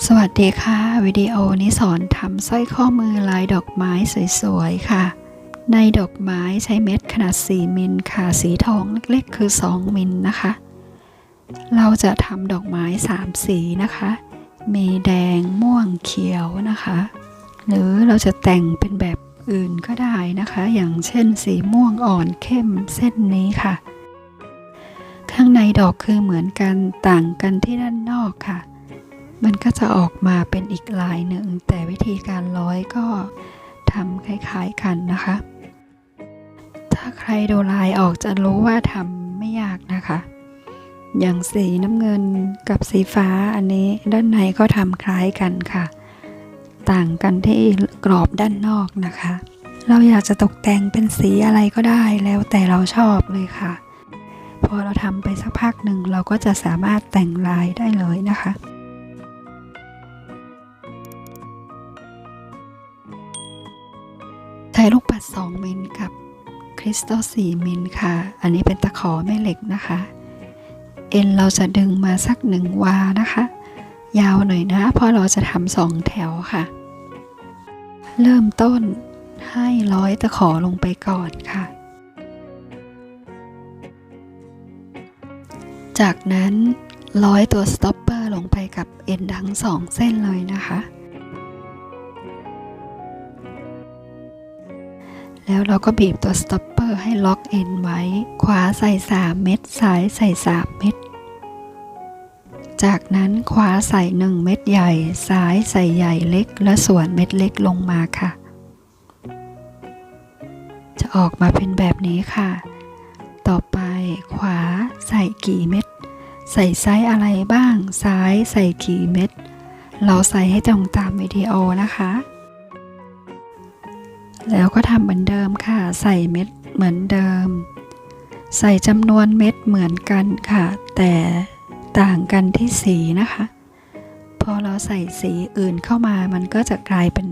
สวัสดีค่ะวิดีโอนี้สอนทำสร้อยข้อมือลายดอกไม้สวยๆค่ะในดอกไม้ใช้เม็ดขนาด4มิลค่ะสีทองเล็กๆคือ2มิลนะคะเราจะทำดอกไม้3สีนะคะมีแดงม่วงเขียวนะคะหรือเราจะแต่งเป็นแบบอื่นก็ได้นะคะอย่างเช่นสีม่วงอ่อนเข้มเส้นนี้ค่ะข้างในดอกคือเหมือนกันต่างกันที่ด้านนอกค่ะมันก็จะออกมาเป็นอีกลายหนึ่งแต่วิธีการร้อยก็ทำคล้ายๆกันนะคะถ้าใครดูลายออกจะรู้ว่าทำไม่ยากนะคะอย่างสีน้ำเงินกับสีฟ้าอันนี้ด้านในก็ทำคล้ายกันค่ะต่างกันที่กรอบด้านนอกนะคะเราอยากจะตกแต่งเป็นสีอะไรก็ได้แล้วแต่เราชอบเลยค่ะพอเราทำไปสักพักหนึ่งเราก็จะสามารถแต่งลายได้เลยนะคะใช้ลูกปัด2มิลกับคริสตัล4มิลค่ะอันนี้เป็นตะขอแม่เหล็กนะคะเอ็นเราจะดึงมาสัก1วานะคะยาวหน่อยนะเพราะเราจะทำ2แถวค่ะเริ่มต้นให้ร้อยตะขอลงไปก่อนค่ะจากนั้นร้อยตัวสต็อปเปอร์ลงไปกับเอ็นทั้ง2เส้นเลยนะคะแล้วเราก็บีบตัวสต็อปเปอร์ให้ล็อกเอ็นไว้ขวาใส่3เม็ดซ้ายใส่3เม็ดจากนั้นขวาใส่1เม็ดใหญ่ซ้ายใส่ใหญ่เล็กและส่วนเม็ดเล็กลงมาค่ะจะออกมาเป็นแบบนี้ค่ะต่อไปขวาใส่กี่เม็ดใส่ไซส์อะไรบ้างซ้ายใส่กี่เม็ดเราใส่ให้ตรงตามวิดีโอนะคะแล้วก็ทำเหมือนเดิมค่ะใส่เม็ดเหมือนเดิมใส่จำนวนเม็ดเหมือนกันค่ะแต่ต่างกันที่สีนะคะพอเราใส่สีอื่นเข้ามามันก็จะกลายเป็น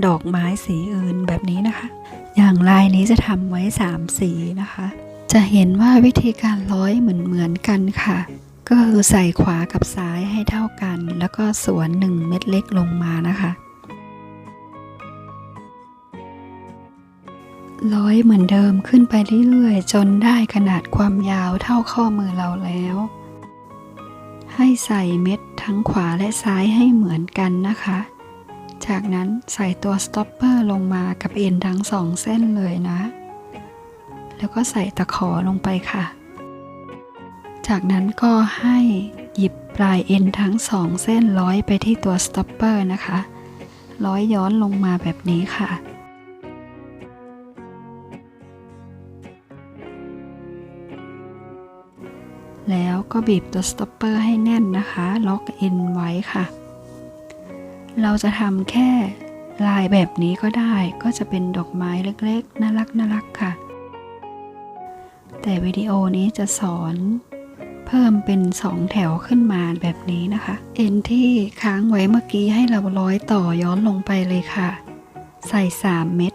ดอกไม้สีอื่นแบบนี้นะคะอย่างลายนี้จะทำไว้3สีนะคะจะเห็นว่าวิธีการร้อยเหมือนกันค่ะก็คือใส่ขวากับซ้ายให้เท่ากันแล้วก็สวน1เม็ดเล็กลงมานะคะร้อยเหมือนเดิมขึ้นไปเรื่อยๆจนได้ขนาดความยาวเท่าข้อมือเราแล้วให้ใส่เม็ดทั้งขวาและซ้ายให้เหมือนกันนะคะจากนั้นใส่ตัวสต็อปเปอร์ลงมากับเอ็นทั้ง2เส้นเลยนะแล้วก็ใส่ตะขอลงไปค่ะจากนั้นก็ให้หยิบปลายเอ็นทั้ง2เส้นร้อยไปที่ตัวสต็อปเปอร์นะคะร้อยย้อนลงมาแบบนี้ค่ะแล้วก็บีบตัวสต็อปเปอร์ให้แน่นนะคะล็อกเอ็นไว้ค่ะเราจะทำแค่ลายแบบนี้ก็ได้ก็จะเป็นดอกไม้เล็กๆน่ารักค่ะแต่วิดีโอนี้จะสอนเพิ่มเป็น2แถวขึ้นมาแบบนี้นะคะเอ็นที่ค้างไว้เมื่อกี้ให้เราร้อยต่อย้อนลงไปเลยค่ะใส่3เม็ด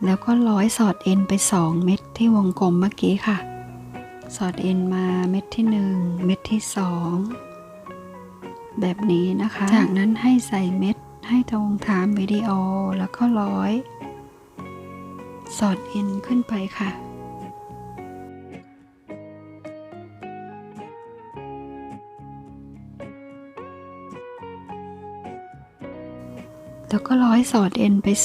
แล้วก็ร้อยสอดเอ็นไป2เม็ดที่วงกลมเมื่อกี้ค่ะสอดเอ็นมาเม็ดที่1เม็ดที่2แบบนี้นะคะจากนั้นให้ใส่เม็ดให้ตรงตามวิดีโอแล้วก็ร้อยสอดเอ็นขึ้นไปค่ะแล้วก็ร้อยสอดเอ็นไป2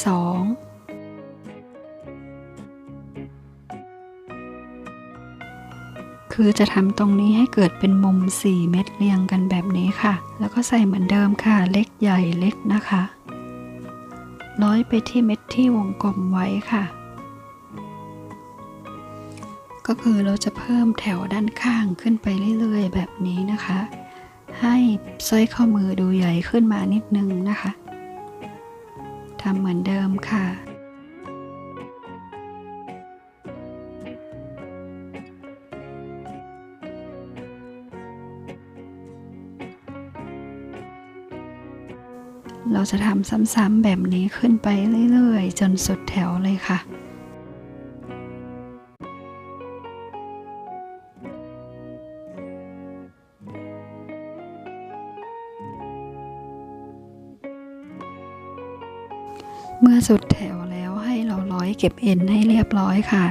คือจะทำตรงนี้ให้เกิดเป็นมุม4เม็ดเรียงกันแบบนี้ค่ะแล้วก็ใส่เหมือนเดิมค่ะเล็กใหญ่เล็กนะคะร้อยไปที่เม็ดที่วงกลมไว้ค่ะก็คือเราจะเพิ่มแถวด้านข้างขึ้นไปเรื่อยๆแบบนี้นะคะให้สร้อยข้อมือดูใหญ่ขึ้นมานิดนึงนะคะทำเหมือนเดิมค่ะเราจะทำซ้ำๆแบบนี้ขึ้นไปเรื่อยๆจนสุดแถวเลยค่ะ เมื่อสุดแถวแล้วให้เราร้อยเก็บเอ็นให้เรียบร้อยค่ะ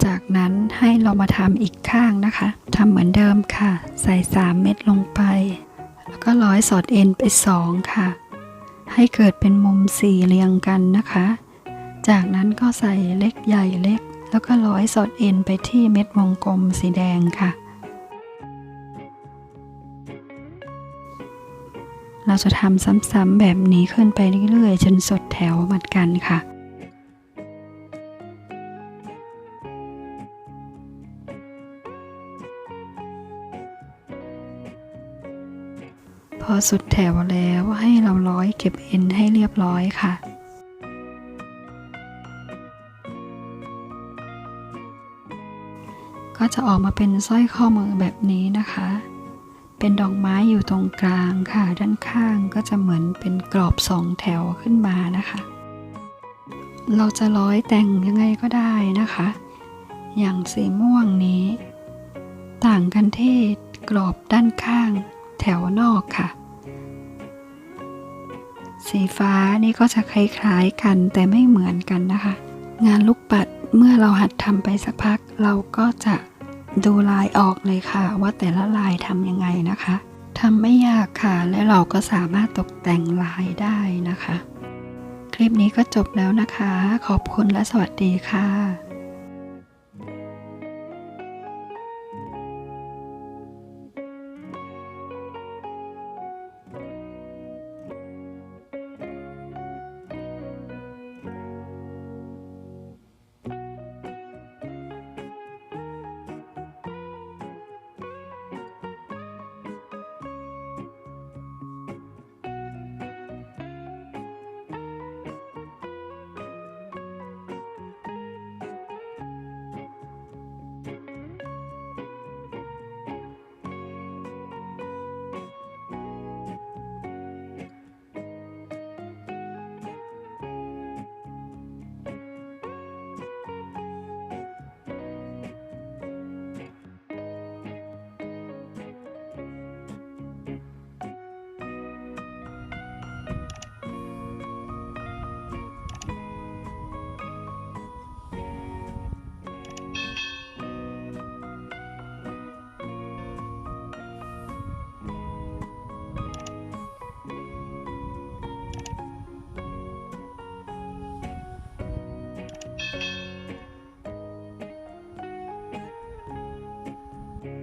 จากนั้นให้เรามาทำอีกข้างนะคะทำเหมือนเดิมค่ะ ใส่3 เม็ดลงไปแล้วก็ร้อยสอดเอ็นไป2ค่ะให้เกิดเป็นมุม4เรียงกันนะคะ จากนั้นก็ใส่เล็กใหญ่เล็กแล้วก็ร้อยสอดเอ็นไปที่เม็ดวงกลมสีแดงค่ะเราจะทำซ้ำๆแบบนี้ขึ้นไปเรื่อยๆจนสุดแถวเหมือนกันค่ะพอสุดแถวแล้วให้เราร้อยเก็บเอ็นให้เรียบร้อยค่ะก็จะออกมาเป็นสร้อยข้อมือแบบนี้นะคะเป็นดอกไม้อยู่ตรงกลางค่ะด้านข้างก็จะเหมือนเป็นกรอบ2 แถวขึ้นมานะคะเราจะร้อยแต่งยังไงก็ได้นะคะอย่างสีม่วงนี้ต่างกันที่กรอบด้านข้างแถวนอกค่ะสีฟ้านี่ก็จะคล้ายๆกันแต่ไม่เหมือนกันนะคะงานลูกปัดเมื่อเราหัดทำไปสักพักเราก็จะดูลายออกเลยค่ะว่าแต่ละลายทำยังไงนะคะทำไม่ยากค่ะและเราก็สามารถตกแต่งลายได้นะคะคลิปนี้ก็จบแล้วนะคะขอบคุณและสวัสดีค่ะ